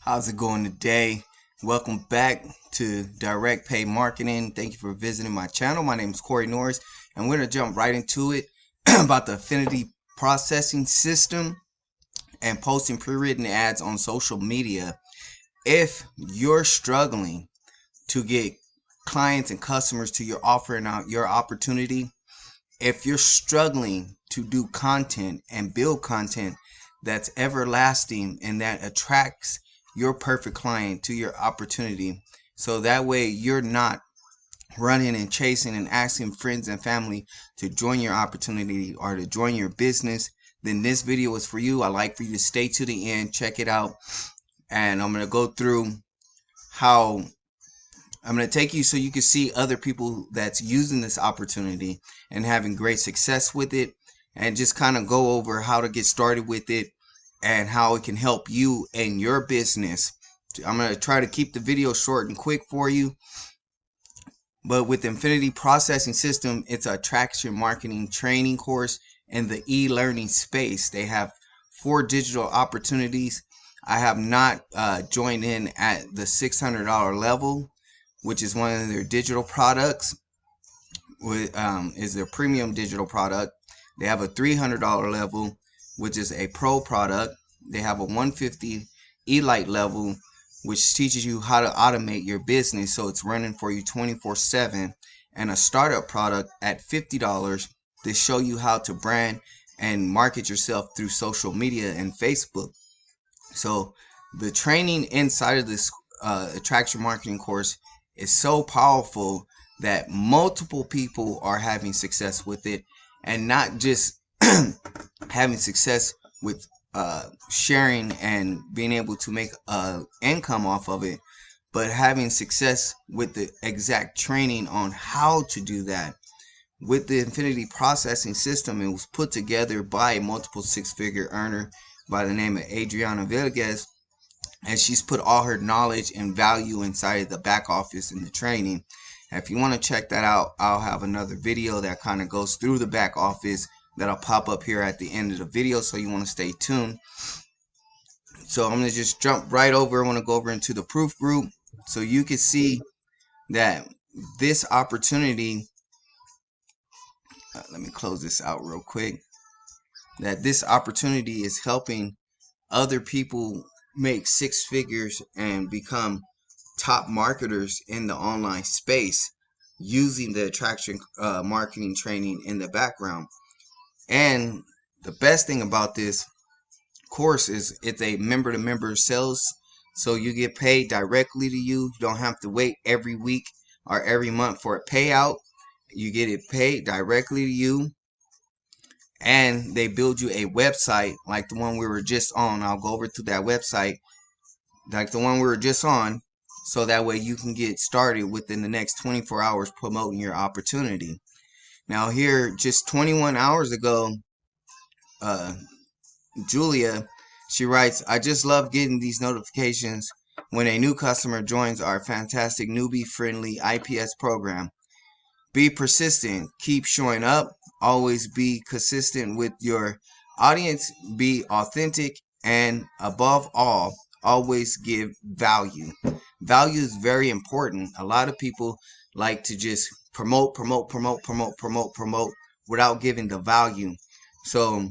How's it going today? Welcome back to Direct Pay Marketing. Thank you for visiting my channel. My name is Corey Norris, and we're going to jump right into it about the affinity processing system and posting pre-written ads on social media. If you're struggling to get clients and customers to your offering out your opportunity, if you're struggling to do content and build content that's everlasting and that attracts your perfect client to your opportunity, so that way you're not running and chasing and asking friends and family to join your opportunity or to join your business, then this video is for you. I'd like for you to stay to the end, check it out, and I'm going to go through how I'm going to take you so you can see other people that's using this opportunity and having great success with it, and just kind of go over how to get started with it and how it can help you and your business. I'm going to try to keep the video short and quick for you. But with the Affinity Processing System, it's an attraction marketing training course in the e-learning space. They have 4 digital opportunities. I have not joined in at the $600 level, which is one of their digital products, is their premium digital product. They have a $300 level, which is a pro product. They have a $150 Elite level, which teaches you how to automate your business so it's running for you 24/7, and a startup product at $50 to show you how to brand and market yourself through social media and Facebook. So the training inside of this attraction marketing course is so powerful that multiple people are having success with it, and not just having success with sharing and being able to make income off of it, but having success with the exact training on how to do that. With the Affinity Processing System, it was put together by a multiple six-figure earner by the name of Adriana Villegas, and she's put all her knowledge and value inside of the back office in the training. If you want to check that out, I'll have another video that kind of goes through the back office that'll pop up here at the end of the video, so you want to stay tuned. So I'm going to just jump right over. I want to go over into the proof group so you can see that this opportunity, let me close this out real quick, that this opportunity is helping other people make 6 figures and become top marketers in the online space using the attraction marketing training in the background. And the best thing about this course is it's a member to member sales, so you get paid directly to you. You don't have to wait every week or every month for a payout. You get it paid directly to you, and they build you a website like the one we were just on. I'll go over to that website like the one we were just on, so that way you can get started within the next 24 hours promoting your opportunity. Now here, just 21 hours ago, Julia, she writes, I just love getting these notifications when a new customer joins our fantastic newbie friendly IPS program. Be persistent, keep showing up, always be consistent with your audience, be authentic, and above all, always give value. Value is very important. A lot of people like to just promote without giving the value. So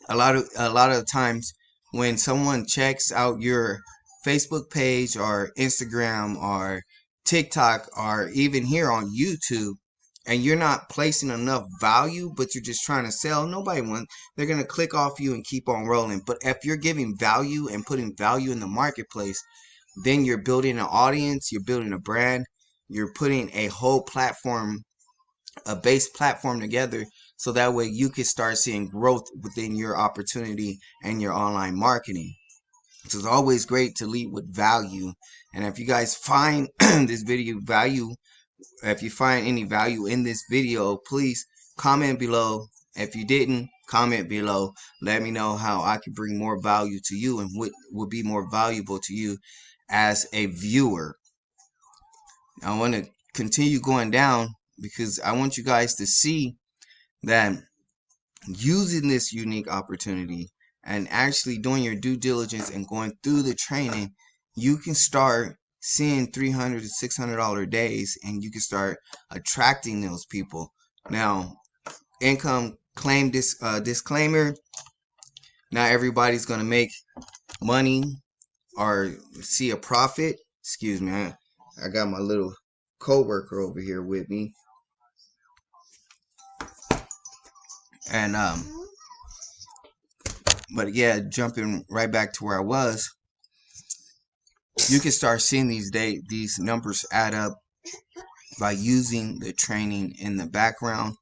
a lot of times when someone checks out your Facebook page or Instagram or TikTok or even here on YouTube, and you're not placing enough value, but you're just trying to sell, they're going to click off you and keep on rolling. But if you're giving value and putting value in the marketplace, then you're building an audience, you're building a brand, you're putting a whole platform, a base platform together, so that way you can start seeing growth within your opportunity and your online marketing. So it's always great to lead with value. And if you guys find this video value, if you find any value in this video, please comment below. If you didn't, comment below. Let me know how I can bring more value to you and what would be more valuable to you as a viewer. I want to continue going down because I want you guys to see that using this unique opportunity and actually doing your due diligence and going through the training you can start seeing $300 to $600 days, and you can start attracting those people. Now, income claim disclaimer: not everybody's gonna make money or see a profit. Excuse me, I got my little co-worker over here with me, and but yeah, jumping right back to where I was, you can start seeing these numbers add up by using the training in the background.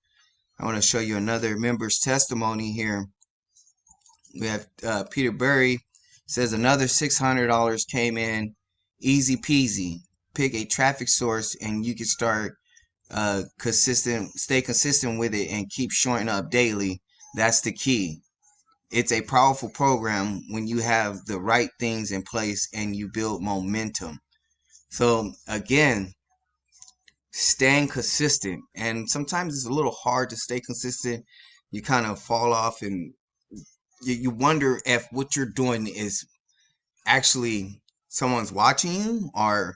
I want to show you another member's testimony here. We have Peter Berry says another $600 came in, easy peasy. Pick a traffic source and you can start stay consistent with it and keep showing up daily. That's the key. It's a powerful program when you have the right things in place and you build momentum. So again, staying consistent, and sometimes it's a little hard to stay consistent. You kind of fall off, and you wonder if what you're doing is actually someone's watching you, or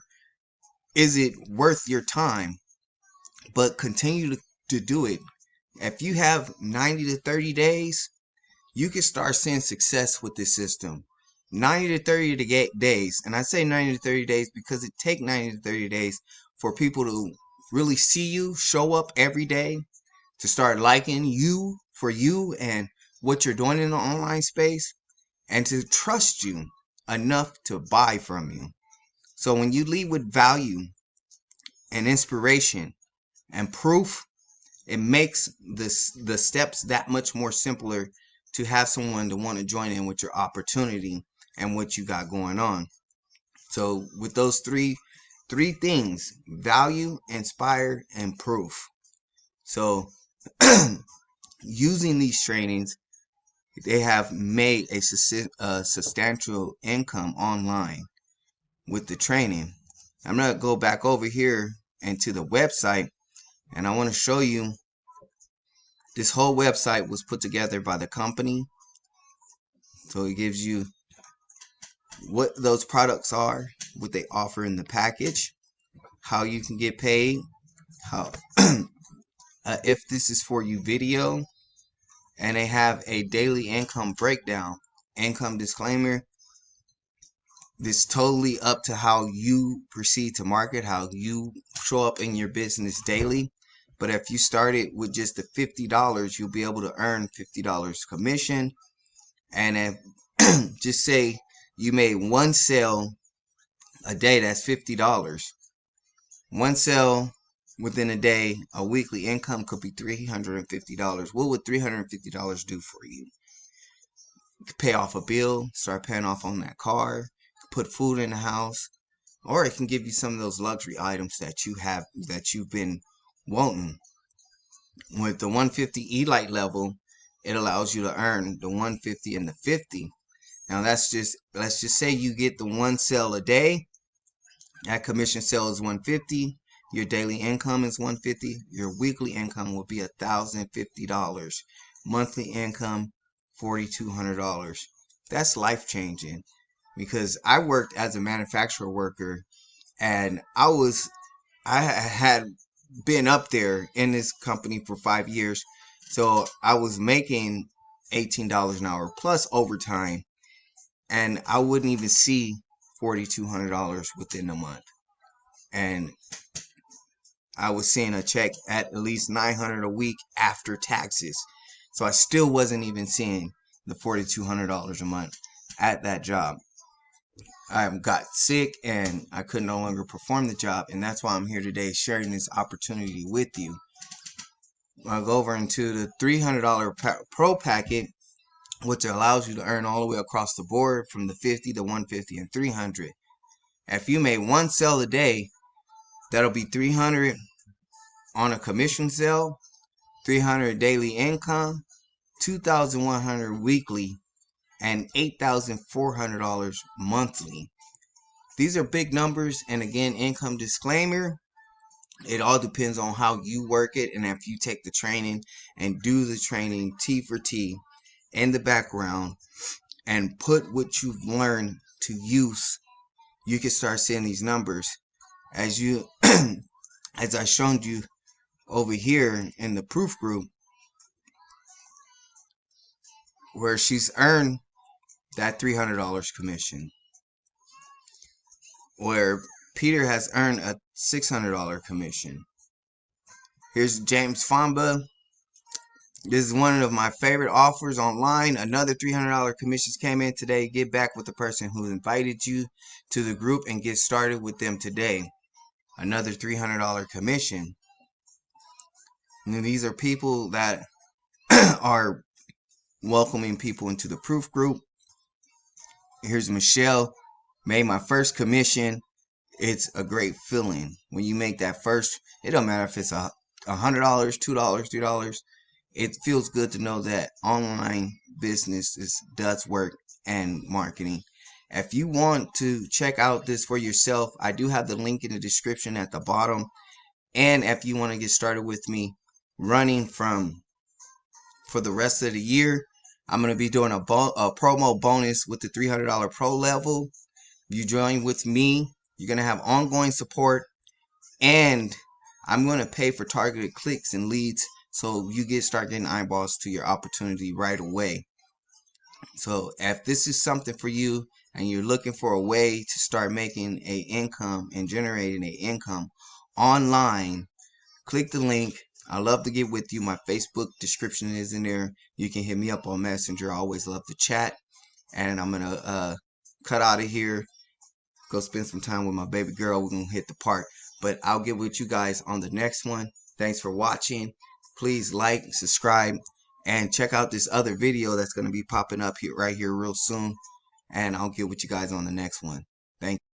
is it worth your time. But continue to do it. If you have 90 to 30 days, you can start seeing success with this system. 90 to 30 days, and I say 90 to 30 days because it takes 90 to 30 days for people to really see you show up every day, to start liking you for you and what you're doing in the online space, and to trust you enough to buy from you. So when you lead with value and inspiration and proof, it makes the steps that much more simpler to have someone to want to join in with your opportunity and what you got going on. So with those three things: value, inspire, and proof. So using these trainings, they have made a substantial income online with the training. I'm going to go back over here into the website, and I want to show you this whole website was put together by the company. So it gives you what those products are, what they offer in the package, how you can get paid, how if this is for you video, and they have a daily income breakdown. Income disclaimer: this totally up to how you proceed to market, how you show up in your business daily. But if you started with just the $50, you'll be able to earn $50 commission. And if just say you made one sale a day, that's $50. One sale within a day, a weekly income could be $350. What would $350 do for you? You could pay off a bill, start paying off on that car, put food in the house, or it can give you some of those luxury items that you've been wanting. With the 150 E-Lite level, it allows you to earn the 150 and the 50. Now let's just say you get the one sale a day. That commission sale is 150. Your daily income is 150. Your weekly income will be $1,050. Monthly income $4,200. That's life changing, because I worked as a manufacturer worker, and I had been up there in this company for 5 years, so I was making $18 an hour plus overtime, and I wouldn't even see $4,200 within a month, and I was seeing a check at least $900 a week after taxes. So I still wasn't even seeing the $4,200 a month at that job. I got sick and I could no longer perform the job, and that's why I'm here today sharing this opportunity with you. I'll go over into the $300 pro packet, which allows you to earn all the way across the board from the 50 to 150 and 300. If you made one sale a day, that'll be 300 on a commission sale, 300 daily income, 2,100 weekly, and $8,400 monthly. These are big numbers, and again, income disclaimer: it all depends on how you work it, and if you take the training and do the training T for T in the background and put what you've learned to use you can start seeing these numbers as you as I showed you over here in the proof group, where she's earned that $300 commission, where Peter has earned a $600 commission. Here's James Famba. This is one of my favorite offers online. Another $300 commissions came in today. Get back with the person who invited you to the group and get started with them today. Another $300 commission. And these are people that are welcoming people into the proof group. Here's Michelle. Made my first commission. It's a great feeling when you make that first. It don't matter if it's $100, $2, $3. It feels good to know that online business does work and marketing. If you want to check out this for yourself, I do have the link in the description at the bottom. And if you want to get started with me running for the rest of the year, I'm going to be doing a promo bonus with the $300 pro level. You join with me, you're going to have ongoing support, and I'm going to pay for targeted clicks and leads so you start getting eyeballs to your opportunity right away. So if this is something for you and you're looking for a way to start making an income and generating an income online, click the link. I love to get with you. My Facebook description is in there. You can hit me up on Messenger. I always love to chat. And I'm going to cut out of here, go spend some time with my baby girl. We're going to hit the park. But I'll get with you guys on the next one. Thanks for watching. Please like, subscribe, and check out this other video that's going to be popping up here right here real soon. And I'll get with you guys on the next one. Thank you.